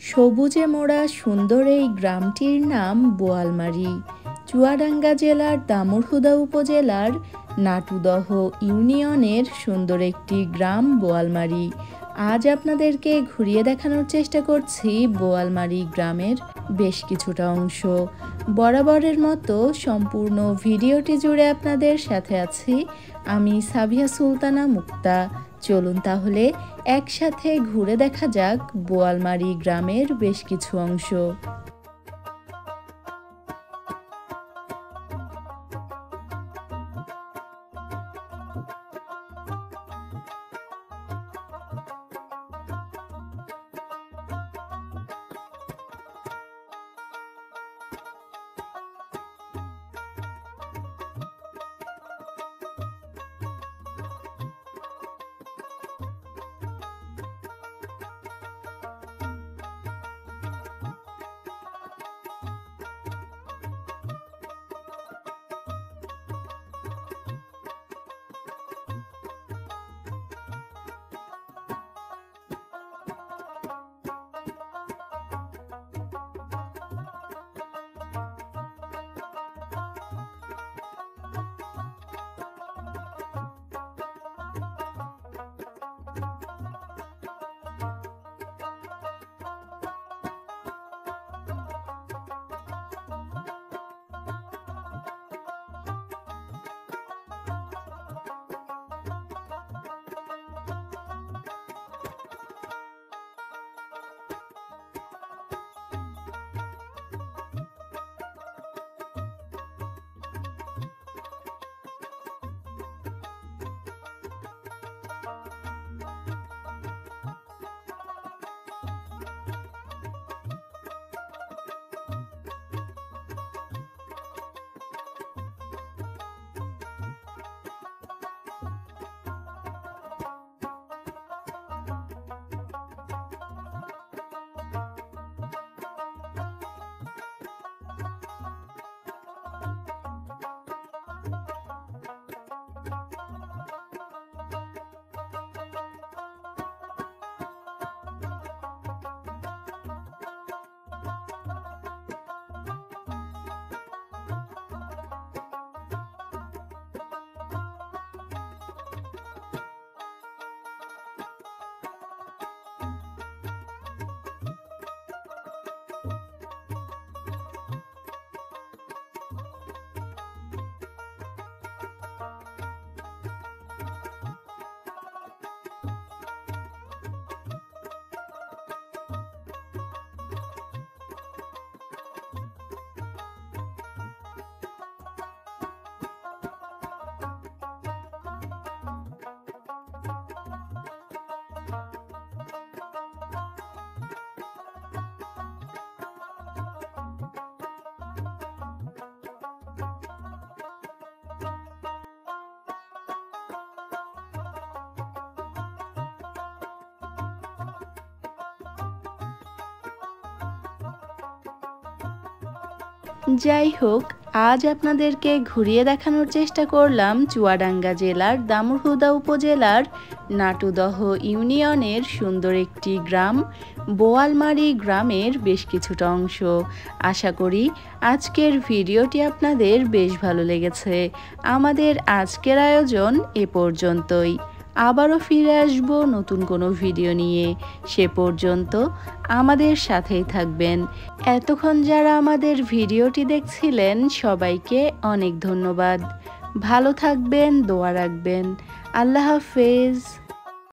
সবুজে মোড়া সুন্দর এই গ্রামটির নাম বোয়ালমারী। চুয়াডাঙ্গা জেলার দামুড়হুদা উপজেলার নাটুদহ ইউনিয়নের সুন্দর একটি গ্রাম বোয়ালমারী। আজ আপনাদেরকে ঘুরিয়ে দেখানোর চেষ্টা করছি বোয়ালমারী গ্রামের বেশ কিছুটা অংশ। বরাবরের মতো সম্পূর্ণ ভিডিওটি জুড়ে আপনাদের সাথে আছি আমি সাবিহা সুলতানা মুক্তা। চলুন তাহলে একসাথে ঘুরে দেখা যাক বোয়ালমারী গ্রামের বেশ কিছু অংশ। যাই হোক, আজ আপনাদেরকে ঘুরিয়ে দেখানোর চেষ্টা করলাম চুয়াডাঙ্গা জেলার দামুড়হুদা উপজেলার নাটুদহ ইউনিয়নের সুন্দর একটি গ্রাম বোয়ালমারী গ্রামের বেশ কিছুটা অংশ। আশা করি আজকের ভিডিওটি আপনাদের বেশ ভালো লেগেছে। আমাদের আজকের আয়োজন এ পর্যন্তই। আবারও ফিরে আসব নতুন কোনো ভিডিও নিয়ে। সে পর্যন্ত আমাদের সাথেই থাকবেন। এতক্ষণ যারা আমাদের ভিডিওটি দেখছিলেন সবাইকে অনেক ধন্যবাদ। ভালো থাকবেন, দোয়া রাখবেন। আল্লাহ হাফেজ।